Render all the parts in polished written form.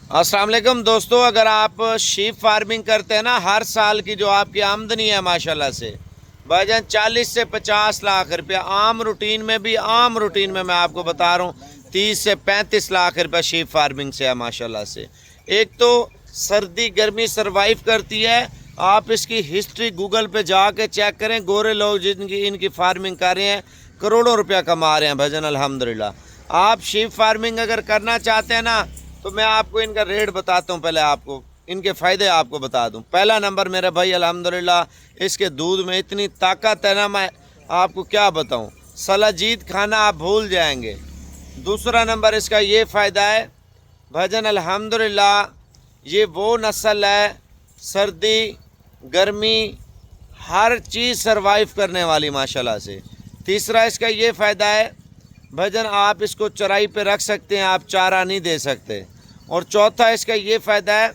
अस्सलाम वालेकुम दोस्तों, अगर आप शीप फार्मिंग करते हैं ना, हर साल की जो आपकी आमदनी है माशाल्लाह से भाईजान 40 से 50 लाख रुपया आम रूटीन में भी, आम रूटीन में मैं आपको बता रहा हूँ 30 से 35 लाख रुपया शीप फार्मिंग से है माशाल्लाह से। एक तो सर्दी गर्मी सरवाइव करती है। आप इसकी हिस्ट्री गूगल पे जाके चेक करें, गोरे लोग जिनकी इनकी फार्मिंग कर रहे हैं करोड़ों रुपया कमा रहे हैं भाईजान अल्हम्दुलिल्लाह। आप शीप फार्मिंग अगर करना चाहते हैं ना, तो मैं आपको इनका रेट बताता हूँ। पहले आपको इनके फ़ायदे आपको बता दूँ। पहला नंबर मेरे भाई अल्हम्दुलिल्लाह इसके दूध में इतनी ताकत है ना, मैं आपको क्या बताऊँ, सलाजीत खाना आप भूल जाएंगे। दूसरा नंबर इसका ये फ़ायदा है भाईजान अल्हम्दुलिल्लाह, ये वो नस्ल है सर्दी गर्मी हर चीज़ सरवाइव करने वाली माशाल्लाह से। तीसरा इसका ये फ़ायदा है भाईजान, आप इसको चराई पे रख सकते हैं, आप चारा नहीं दे सकते। और चौथा इसका ये फ़ायदा है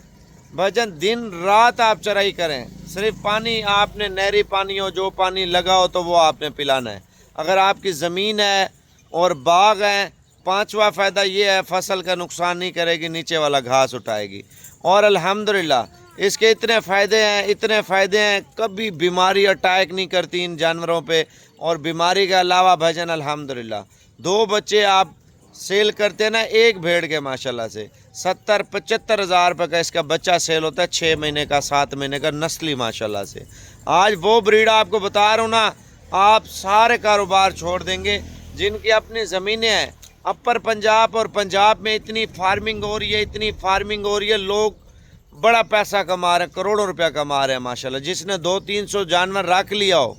भाईजान, दिन रात आप चराई करें, सिर्फ पानी आपने नहरी पानी हो, जो पानी लगा हो तो वो आपने पिलाना है। अगर आपकी ज़मीन है और बाग है, पांचवा फ़ायदा ये है फसल का नुकसान नहीं करेगी, नीचे वाला घास उठाएगी। और अल्हम्दुलिल्लाह इसके इतने फ़ायदे हैं, इतने फ़ायदे हैं, कभी बीमारी अटैक नहीं करती इन जानवरों पे। और बीमारी के अलावा भाईजान अल्हम्दुलिल्लाह 2 बच्चे आप सेल करते हैं ना एक भेड़ के माशाल्लाह से 70-75 हज़ार रुपये का इसका बच्चा सेल होता है, 6 महीने का 7 महीने का नस्ली माशाल्लाह से। आज वो ब्रीड आपको बता रहा हूँ ना, आप सारे कारोबार छोड़ देंगे जिनकी अपनी ज़मीनें हैं। अपर पंजाब और पंजाब में इतनी फार्मिंग हो रही है, इतनी फार्मिंग हो रही है, लोग बड़ा पैसा कमा रहे हैं, करोड़ों रुपया कमा रहे हैं माशाल्लाह। जिसने 200-300 जानवर रख लिया हो,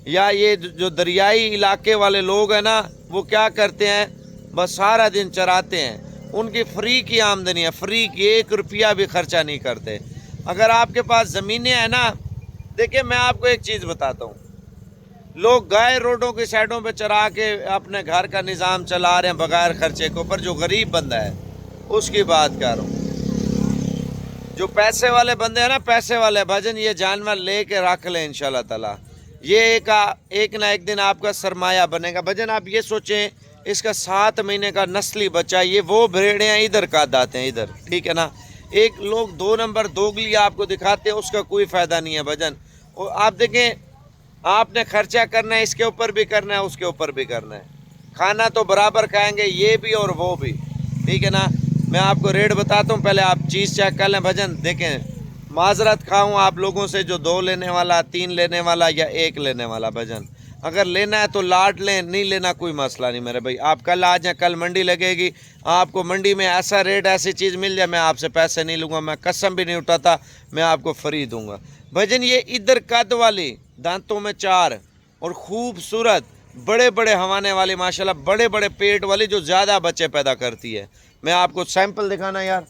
या ये जो दरियाई इलाके वाले लोग हैं ना, वो क्या करते हैं, बस सारा दिन चराते हैं, उनकी फ्री की आमदनी है, फ्री की, 1 रुपया भी खर्चा नहीं करते। अगर आपके पास ज़मीनें हैं ना, देखिए मैं आपको एक चीज़ बताता हूँ, लोग गाय रोडों की साइडों पे चरा के अपने घर का निज़ाम चला रहे हैं बगैर खर्चे के ऊपर। जो गरीब बंदा है उसकी बात कर रहा हूँ। जो पैसे वाले बंदे हैं ना, पैसे वाले भजन, ये जानवर ले के रख लें इंशाल्लाह ताला, ये एक ना एक दिन आपका सरमाया बनेगा। भजन आप ये सोचें, इसका 7 महीने का नस्ली बच्चा, ये वो भेड़ियाँ इधर काट आते हैं इधर, ठीक है ना। एक लोग 2 नंबर दोगली आपको दिखाते हैं, उसका कोई फ़ायदा नहीं है भजन। और आप देखें, आपने खर्चा करना है, इसके ऊपर भी करना है, उसके ऊपर भी करना है, खाना तो बराबर खाएंगे ये भी और वो भी, ठीक है ना। मैं आपको रेट बताता हूँ, पहले आप चीज़ चेक कर लें भजन। देखें, माजरत खाऊँ आप लोगों से, जो 2 लेने वाला, 3 लेने वाला या 1 लेने वाला भजन, अगर लेना है तो लाट लें, नहीं लेना कोई मसला नहीं मेरे भाई। आप कल आ जाए, कल मंडी लगेगी, आपको मंडी में ऐसा रेट ऐसी चीज़ मिल जाए, मैं आपसे पैसे नहीं लूँगा, मैं कसम भी नहीं उठाता, मैं आपको फ्री दूँगा भजन। ये इधर कद वाली, दांतों में 4 और खूबसूरत बड़े बड़े हवाने वाली माशाल्लाह, बड़े बड़े पेट वाली, जो ज़्यादा बच्चे पैदा करती है। मैं आपको सैंपल दिखाना यार,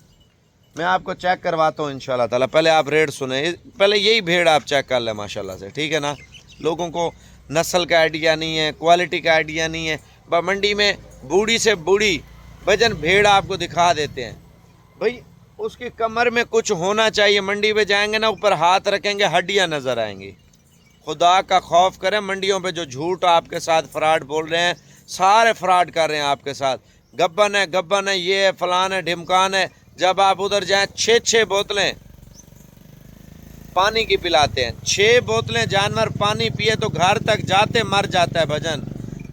मैं आपको चेक करवाता हूँ इंशाल्लाह ताला। पहले आप रेट सुने, पहले यही भेड़ आप चेक कर लें माशाल्लाह से, ठीक है ना। लोगों को नस्ल का आइडिया नहीं है, क्वालिटी का आइडिया नहीं है, मंडी में बूढ़ी से बूढ़ी वजन भेड़ आपको दिखा देते हैं भाई, उसकी कमर में कुछ होना चाहिए। मंडी में जाएंगे ना, ऊपर हाथ रखेंगे, हड्डियाँ नज़र आएंगी। खुदा का खौफ करें, मंडियों पे जो झूठ आपके साथ फ्रॉड बोल रहे हैं, सारे फ्रॉड कर रहे हैं आपके साथ। गब्बन है, ये है, फलान है, ढिमकान है। जब आप उधर जाएं, 6-6 बोतलें पानी की पिलाते हैं, 6 बोतलें जानवर पानी पिए तो घर तक जाते मर जाता है भजन।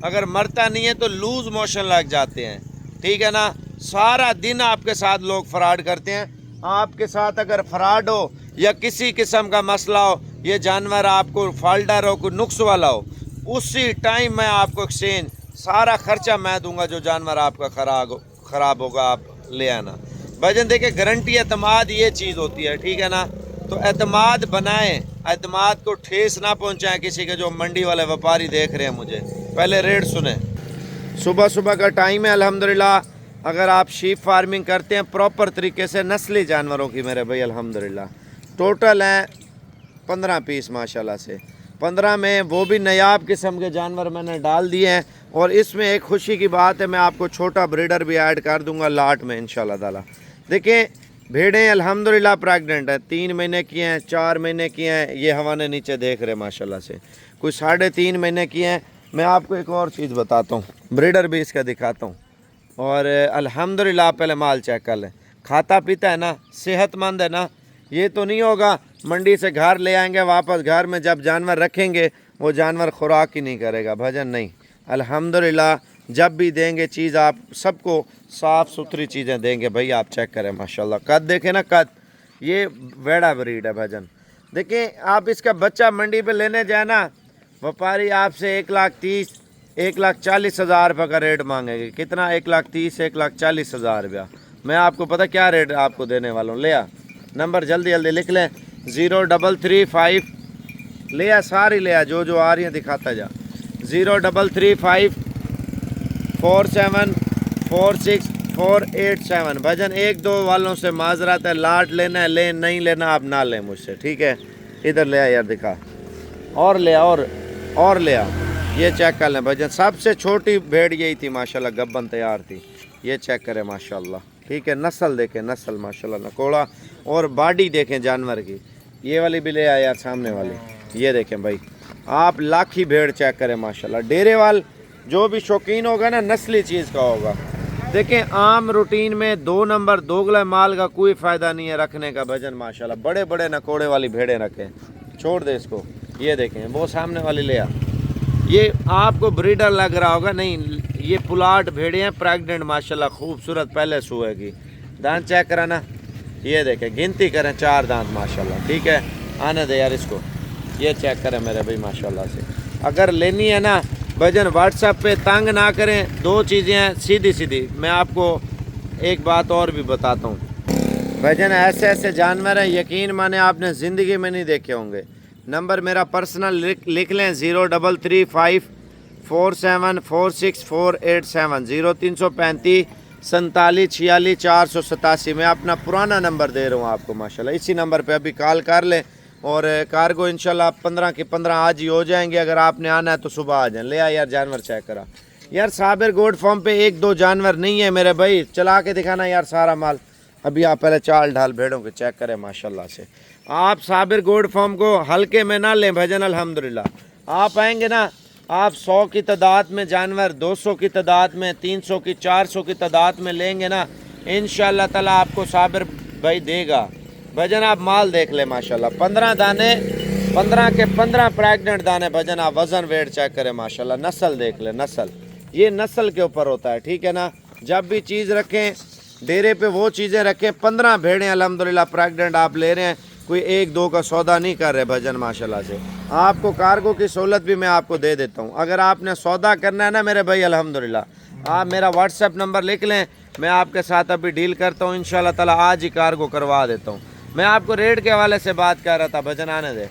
अगर मरता नहीं है तो लूज मोशन लग जाते हैं, ठीक है ना। सारा दिन आपके साथ लोग फ्रॉड करते हैं। आपके साथ अगर फ्रॉड हो या किसी किस्म का मसला हो, ये जानवर आपको फॉल्डर हो, कोई नुक्स वाला हो, उसी टाइम मैं आपको एक्सचेंज सारा खर्चा मैं दूंगा। जो जानवर आपका ख़राब होगा आप ले आना भजन। देखिए, गारंटी एतमाद ये चीज़ होती है, ठीक है ना। तो एतमाद बनाएं, एतमाद को ठेस ना पहुंचाएं किसी के। जो मंडी वाले व्यापारी देख रहे हैं मुझे, पहले रेट सुने। सुबह सुबह का टाइम है अल्हम्दुलिल्लाह। अगर आप शीप फार्मिंग करते हैं प्रॉपर तरीके से, नस्ली जानवरों की मेरे भाई अल्हम्दुलिल्लाह, टोटल हैं 15 पीस माशाल्लाह से। 15 में वो भी नायाब किस्म के जानवर मैंने डाल दिए हैं। और इसमें एक खुशी की बात है, मैं आपको छोटा ब्रीडर भी ऐड कर दूंगा लाट में इंशाल्लाह ताला। देखिए, भेड़ें अल्हम्दुलिल्लाह प्रेग्नेंट हैं, 3 महीने की हैं, 4 महीने की हैं। ये हवाने नीचे देख रहे हैं माशाल्लाह से, कुछ 3.5 महीने की हैं। मैं आपको एक और चीज़ बताता हूँ, ब्रीडर भी इसका दिखाता हूँ। और अल्हम्दुलिल्लाह पहले माल चेक कर लें, खाता पीता है ना, सेहतमंद है ना। ये तो नहीं होगा मंडी से घर ले आएंगे, वापस घर में जब जानवर रखेंगे वो जानवर खुराक ही नहीं करेगा भजन, नहीं। अल्हम्दुलिल्लाह जब भी देंगे चीज़ आप सबको साफ़ सुथरी चीज़ें देंगे भाई। आप चेक करें माशाल्लाह, कद देखें ना, कद ये वेड़ा ब्रीड है भजन। देखें आप इसका बच्चा मंडी पे लेने जाए ना, व्यापारी आपसे 1,30,000 1,40,000 रुपये का रेट मांगेंगे। कितना? 1,30,000 1,40,000 रुपया। मैं आपको पता क्या रेट आपको देने वाला हूँ। ले आ नंबर, जल्दी जल्दी लिख लें, 0335 ले आ, सारी ले आ, जो आ रही है दिखाता जा। 0335 47 46 487 भजन। 1-2 वालों से माजरत है, लाट लेना है ले, नहीं लेना आप ना लें मुझसे, ठीक है। इधर ले आ यार, दिखा और ले आ, और ले आ। ये चेक कर लें भजन, सबसे छोटी भेड़ यही थी माशाल्लाह, गब्बन तैयार थी। ये चेक करें माशाल्लाह, ठीक है। नस्ल देखें, नस्ल माशाल्लाह नकोड़ा, और बॉडी देखें जानवर की। ये वाली भी ले आया यार, सामने वाली, ये देखें भाई। आप लाखी भेड़ चेक करें माशाल्लाह। डेरेवाल जो भी शौकीन होगा ना, नस्ली चीज़ का होगा। देखें आम रूटीन में 2 नंबर दोगला माल का कोई फ़ायदा नहीं है रखने का भजन माशाल्लाह। बड़े बड़े नकोड़े वाली भेड़ें रखें, छोड़ दे इसको। ये देखें वो सामने वाली ले आ, ये आपको ब्रीडर लग रहा होगा, नहीं ये पुलाट भेड़े हैं, प्रेग्नेंट माशाल्लाह, खूबसूरत पहले सुए की। दांत चेक कराना, ये देखें, गिनती करें 4 दांत माशाल्लाह, ठीक है। आने दे यार इसको, ये चेक करें मेरे भाई माशाल्लाह से। अगर लेनी है ना भजन, व्हाट्सएप पे तंग ना करें। 2 चीज़ें हैं सीधी सीधी। मैं आपको एक बात और भी बताता हूँ भजन, ऐसे ऐसे जानवर हैं यकीन माने आपने ज़िंदगी में नहीं देखे होंगे। नंबर मेरा पर्सनल लिख लें, 0335 47 46 487 0335 47 46 487। मैं अपना पुराना नंबर दे रहा हूँ आपको माशाल्लाह। इसी नंबर पे अभी कॉल कर लें, और कार्गो इंशाल्लाह 15 के 15 आज ही हो जाएंगे। अगर आपने आना है तो सुबह आ जाए। ले आ यार जानवर चेक करा यार। साबिर गोड फार्म पे 1-2 जानवर नहीं है मेरे भाई, चला के दिखाना यार सारा माल। अभी आप पहले चाल ढाल भेड़ों के चेक करें माशाल्लाह से। आप साबिर गोड फार्म को हल्के में ना लें भजन, अल्हम्दुलिल्लाह। आप आएंगे ना, आप 100 की तादाद में जानवर, 200 की तादाद में, 300 की 400 की तादाद में लेंगे ना, इंशाल्लाह ताला आपको साबिर भाई देगा भजन। आप माल देख ले माशाल्लाह, 15 दाने, 15 के 15 प्रेग्नेंट दाने भजन। आप वज़न वेट चेक करें माशाल्लाह। नस्ल देख ले, नस्ल, ये नस्ल के ऊपर होता है, ठीक है ना। जब भी चीज़ रखें डेरे पे वो चीज़ें रखें। 15 भेड़ें अल्हम्दुलिल्लाह प्रेग्नेंट आप ले रहे हैं, कोई 1-2 का सौदा नहीं कर रहे भजन माशाल्लाह से। आपको कार्गो की सहूलत भी मैं आपको दे देता हूँ। अगर आपने सौदा करना है ना मेरे भाई अल्हम्दुलिल्लाह, आप मेरा व्हाट्सएप नंबर लिख लें, मैं आपके साथ अभी डील करता हूँ इंशाल्लाह ताला। आज ही कार्गो करवा देता हूँ। मैं आपको रेट के हवाले से बात कर रहा था भजन, आने दे।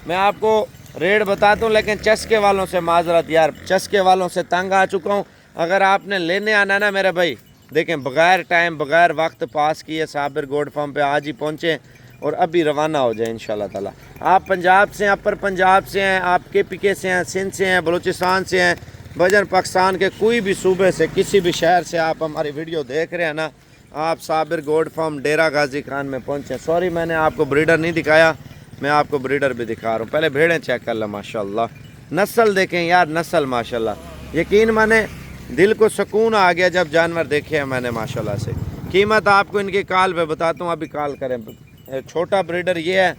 मैं आपको रेट बताता हूँ, लेकिन चस्के वालों से माजरत यार, चस्के वालों से तंग आ चुका हूँ। अगर आपने लेने आना ना मेरे भाई, देखें बग़ैर टाइम बग़ैर वक्त पास किए साबिर गोड फार्म पे आज ही पहुँचे और अभी रवाना हो जाए इंशाल्लाह ताला। आप पंजाब से हैं, अपर पंजाब से हैं, आप KPK से हैं, सिंध से हैं, बलूचिस्तान से हैं भजन, पाकिस्तान के कोई भी सूबे से, किसी भी शहर से आप हमारी वीडियो देख रहे हैं ना, आप साबिर गोड फार्म डेरा गाजी खान में पहुँचे। सॉरी मैंने आपको ब्रीडर नहीं दिखाया, मैं आपको ब्रीडर भी दिखा रहा हूँ। पहले भेड़ें चेक कर लो माशाल्लाह, नस्ल देखें यार, नस्ल माशाल्लाह। यकीन माने दिल को सुकून आ गया जब जानवर देखे हैं मैंने माशाल्लाह से। कीमत आपको इनकी कॉल पे बताता हूँ, अभी कॉल करें। छोटा ब्रीडर ये है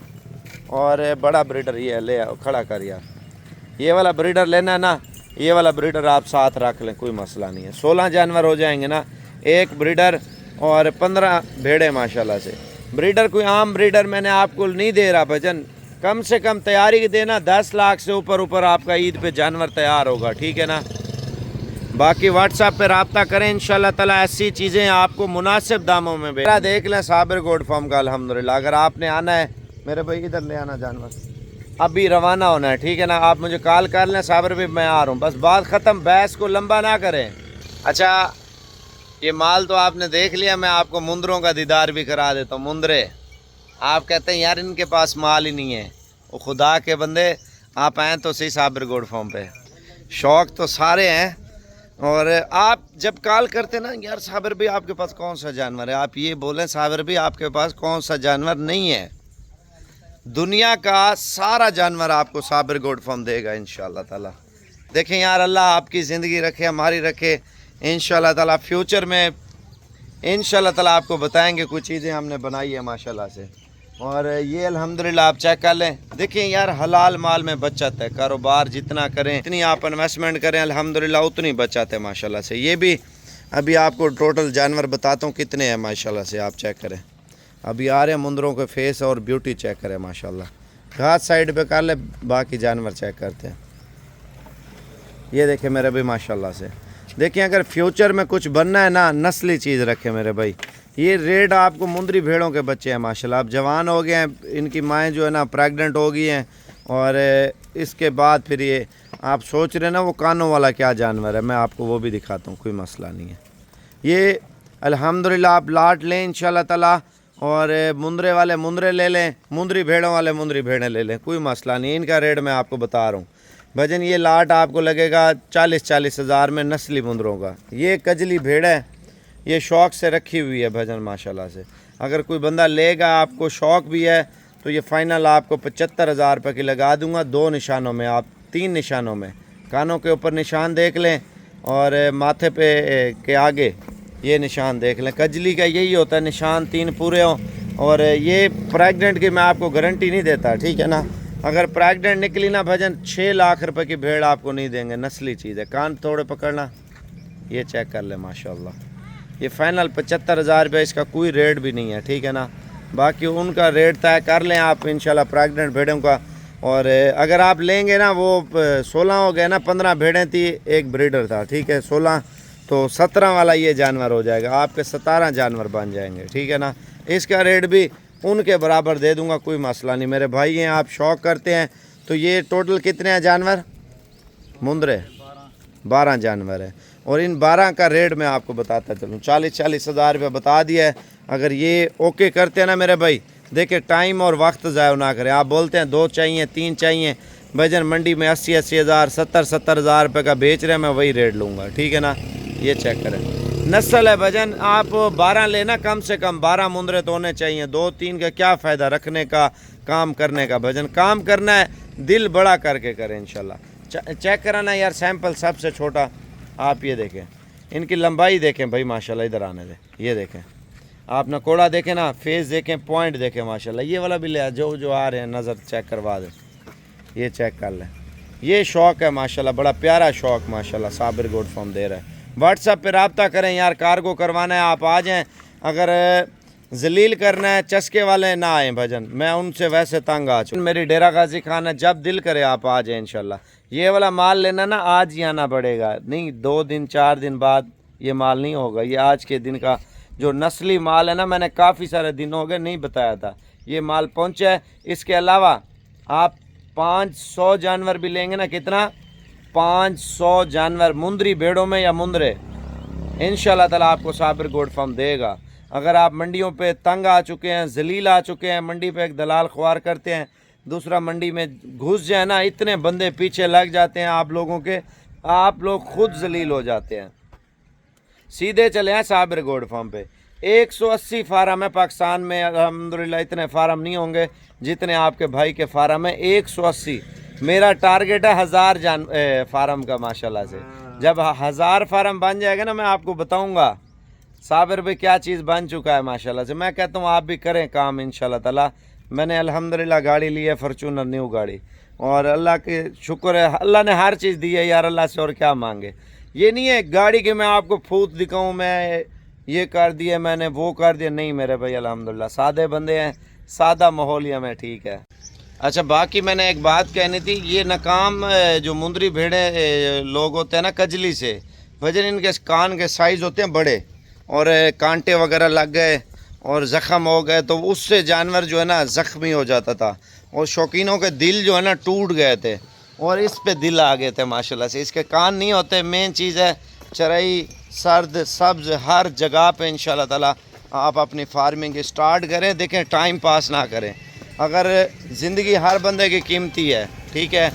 और बड़ा ब्रीडर ये है। ले आओ, खड़ा कर यार। ये वाला ब्रीडर लेना है ना, ये वाला ब्रीडर आप साथ रख लें, कोई मसला नहीं है। 16 जानवर हो जाएंगे ना, एक ब्रीडर और 15 भेड़े माशाल्लाह से। ब्रीडर कोई आम ब्रीडर मैंने आपको नहीं दे रहा भजन, कम से कम तैयारी की देना 10 लाख से ऊपर आपका ईद पे जानवर तैयार होगा, ठीक है ना। बाकी व्हाट्सएप पे रब्ता करें इंशाल्लाह ताला, ऐसी चीज़ें आपको मुनासिब दामों में बेरा देख लें साबिर गोड फार्म का अल्हम्दुलिल्लाह। अगर आपने आना है मेरे भाई, इधर ले आना जानवर, अभी रवाना होना है, ठीक है ना। आप मुझे कॉल कर लें साबिर भाई, मैं आ रहा हूँ, बस बात ख़त्म, बहस को लंबा ना करें। अच्छा ये माल तो आपने देख लिया, मैं आपको मुंदरों का दीदार भी करा देता हूँ। मुंदरे आप कहते हैं यार इनके पास माल ही नहीं है, वो खुदा के बंदे आप आएँ तो सही साबिर गोड फार्म पे, शौक़ तो सारे हैं। और आप जब कॉल करते ना यार साबिर भाई आपके पास कौन सा जानवर है, आप ये बोलें साबिर भाई आपके पास कौन सा जानवर नहीं है, दुनिया का सारा जानवर आपको साबिर गोड फार्म देगा इंशाल्लाह ताला। देखें यार, अल्लाह आपकी ज़िंदगी रखे, हमारी रखे इंशाल्लाह ताला। फ्यूचर में इंशाल्लाह ताला आपको बताएंगे कुछ चीज़ें हमने बनाई है माशाल्लाह से। और ये अल्हम्दुलिल्लाह आप चेक कर लें, देखिए यार हलाल माल में बचत है, कारोबार जितना करें इतनी आप इन्वेस्टमेंट करें अल्हम्दुलिल्लाह उतनी बचत है माशाल्लाह से। ये भी अभी आपको टोटल जानवर बताता हूँ कितने हैं माशाल्लाह से, आप चेक करें। अभी आ रहे हैं मुंदरों के फेस और ब्यूटी चेक करें माशाल्लाह। घास साइड पे कर ले, बाकी जानवर चेक करते हैं। ये देखें मेरे भाई माशाल्लाह से। देखिए अगर फ्यूचर में कुछ बनना है ना, नस्ली चीज़ रखे मेरे भाई। ये रेड आपको मुंदरी भेड़ों के बच्चे हैं माशाल्लाह। अब जवान हो गए हैं, इनकी माएँ जो है ना प्रेग्नेंट हो गई हैं। और इसके बाद फिर ये आप सोच रहे हैं ना वो कानों वाला क्या जानवर है, मैं आपको वो भी दिखाता हूँ, कोई मसला नहीं है। ये अल्हम्दुलिल्लाह आप लाट लें इंशाल्लाह ताला, और मुंदरे वाले मुंदरे ले लें, मुंदरी भेड़ों वाले मुंदरी भेड़ें ले लें, कोई मसला नहीं। इनका रेट मैं आपको बता रहा हूँ भजन। ये लाट आपको लगेगा 40-40 हज़ार में नस्ली मुंदरों का। ये कजली भेड़ है, ये शौक़ से रखी हुई है भजन माशाल्लाह से। अगर कोई बंदा लेगा, आपको शौक़ भी है, तो ये फ़ाइनल आपको 75,000 रुपये की लगा दूंगा। 2 निशानों में, आप 3 निशानों में। कानों के ऊपर निशान देख लें और माथे पे के आगे ये निशान देख लें। कजली का यही होता है, निशान 3 पूरे हों। और ये प्रेग्नेंट की मैं आपको गारंटी नहीं देता, ठीक है ना। अगर प्रेग्नेंट निकली ना भजन 6 लाख रुपए की भेड़ आपको नहीं देंगे, नस्ली चीज़ है। कान थोड़े पकड़ना, ये चेक कर ले माशाल्लाह। ये फ़ाइनल 75,000 रुपये, इसका कोई रेट भी नहीं है, ठीक है ना। बाकी उनका रेट तय कर लें आप इंशाल्लाह प्रेग्नेंट भेड़ों का। और अगर आप लेंगे ना, वो 16 हो गए ना, 15 भेड़ें थी, एक ब्रीडर था, ठीक है। 16 तो 17 वाला ये जानवर हो जाएगा, आपके 17 जानवर बन जाएंगे, ठीक है ना। इसका रेट भी उनके बराबर दे दूंगा, कोई मसला नहीं। मेरे भाई हैं, आप शौक़ करते हैं तो ये टोटल कितने हैं जानवर मुंदरे? 12 जानवर है। और इन 12 का रेट मैं आपको बताता चलूँ, 40-40 हज़ार रुपये बता दिया है। अगर ये ओके करते हैं ना मेरे भाई, देखिए टाइम और वक्त ज़ाया ना करें। आप बोलते हैं 2 चाहिए 3 चाहिए, भजन मंडी में 80-80 हज़ार 70-70 हज़ार रुपये का बेच रहे हैं, मैं वही रेट लूँगा, ठीक है ना। ये चेक करें, नस्ल है भजन। आप 12 लेना, कम से कम 12 मुंदरे तो होने चाहिए। 2-3 का क्या फ़ायदा रखने का, काम करने का भजन। काम करना है दिल बड़ा करके करें इंशाल्लाह। चेक कराना यार सैंपल सबसे छोटा, आप ये देखें, इनकी लंबाई देखें भाई माशाल्लाह। इधर आने दे, ये देखें आप नकोड़ा देखें ना, फेस देखें, पॉइंट देखें माशाल्लाह। ये वाला भी ले, जो आ रहे हैं नज़र चेक करवा दें, ये चेक कर लें। ये शौक़ है माशाल्लाह, बड़ा प्यारा शौक़ माशाल्लाह साबिर गोट फार्म दे रहा है। व्हाट्सएप पे रब्ता करें यार, कार्गो करवाना है आप आ जाएं। अगर जलील करना है, चस्के वाले ना आए भजन, मैं उनसे वैसे तंग आ चुका। मेरी डेरा गाजी खान है, जब दिल करे आप आ जाए इंशाल्लाह। ये वाला माल लेना ना आज ही आना पड़ेगा, नहीं 2 दिन 4 दिन बाद ये माल नहीं होगा। ये आज के दिन का जो नस्ली माल है ना, मैंने काफ़ी सारे दिन हो गए नहीं बताया था, ये माल पहुँचा है। इसके अलावा आप 500 जानवर भी लेंगे ना, कितना 500 जानवर मुंदरी भेड़ों में या मुंदरे, इंशाल्लाह ताला आपको साबिर गोट फार्म देगा। अगर आप मंडियों पे तंग आ चुके हैं, जलील आ चुके हैं, मंडी पे एक दलाल ख्वार करते हैं, दूसरा मंडी में घुस जाए ना, इतने बंदे पीछे लग जाते हैं आप लोगों के, आप लोग खुद जलील हो जाते हैं। सीधे चले हैं साबिर गोट फार्म पे। 180 फार्म है पाकिस्तान में, अल्हम्दुलिल्लाह इतने फार्म नहीं होंगे जितने आपके भाई के फार्म है, 180। मेरा टारगेट है 1000 फार्म का माशाल्लाह से। जब 1000 फार्म बन जाएगा ना, मैं आपको बताऊंगा साबिर भाई क्या चीज़ बन चुका है माशाल्लाह से। मैं कहता हूँ आप भी करें काम इंशाल्लाह ताला। मैंने अल्हम्दुलिल्लाह गाड़ी ली है, फॉर्च्यूनर न्यू गाड़ी, और अल्लाह के शुक्र है, अल्लाह ने हर चीज़ दी है यार, अल्लाह से और क्या मांगे। ये नहीं है गाड़ी के मैं आपको फूट दिखाऊँ, मैं ये कर दिया मैंने वो कर दिया, नहीं मेरे भाई अल्हम्दुलिल्लाह सादे बंदे हैं, सादा माहौलिया में, ठीक है। अच्छा बाकी मैंने एक बात कहनी थी, ये नाकाम जो मुंदरी भेड़े लोग होते हैं ना कजली से भजन, इनके कान के साइज़ होते हैं बड़े, और कांटे वगैरह लग गए और ज़ख़म हो गए तो उससे जानवर जो है ना ज़ख्मी हो जाता था, और शौकीनों के दिल जो है ना टूट गए थे, और इस पे दिल आ गए थे माशाल्लाह से। इसके कान नहीं होते, मेन चीज़ है चराई, सर्द सब्ज़ हर जगह पे इंशाल्लाह ताला आप अपनी फार्मिंग स्टार्ट करें। देखें टाइम पास ना करें, अगर ज़िंदगी हर बंदे की कीमती है, ठीक है,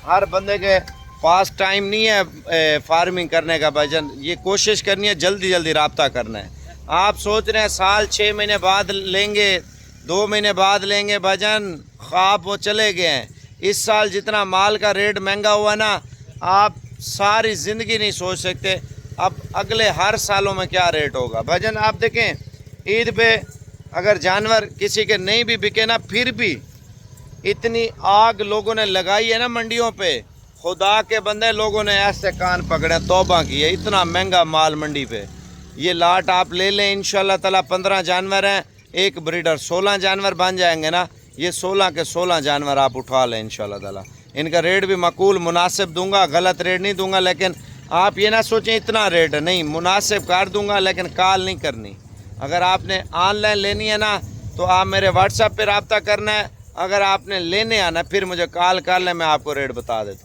हर बंदे के पास टाइम नहीं है फार्मिंग करने का भजन। ये कोशिश करनी है जल्दी जल्दी रब्ता करना है। आप सोच रहे हैं साल 6 महीने बाद लेंगे, 2 महीने बाद लेंगे भजन, ख्वाब वो चले गए हैं। इस साल जितना माल का रेट महंगा हुआ ना, आप सारी ज़िंदगी नहीं सोच सकते। अब अगले हर सालों में क्या रेट होगा भाईजान। आप देखें ईद पे अगर जानवर किसी के नहीं भी बिके ना, फिर भी इतनी आग लोगों ने लगाई है ना मंडियों पे, खुदा के बंदे लोगों ने ऐसे कान पकड़े, तौबा की है, इतना महंगा माल मंडी पे। ये लाट आप ले लें इंशाल्लाह ताला, 15 जानवर हैं, एक ब्रीडर 16 जानवर बन जाएंगे ना, ये 16 के 16 जानवर आप उठा लें इंशाल्लाह ताला। इनका रेट भी माकूल मुनासिब दूंगा, गलत रेट नहीं दूंगा, लेकिन आप ये ना सोचें इतना रेट है, नहीं, मुनासिब कर दूंगा, लेकिन कॉल नहीं करनी। अगर आपने ऑनलाइन लेनी है ना तो आप मेरे व्हाट्सएप पर रब्ता करना है, अगर आपने लेने आना फिर मुझे कॉल कर लें, मैं आपको रेट बता देता हूँ।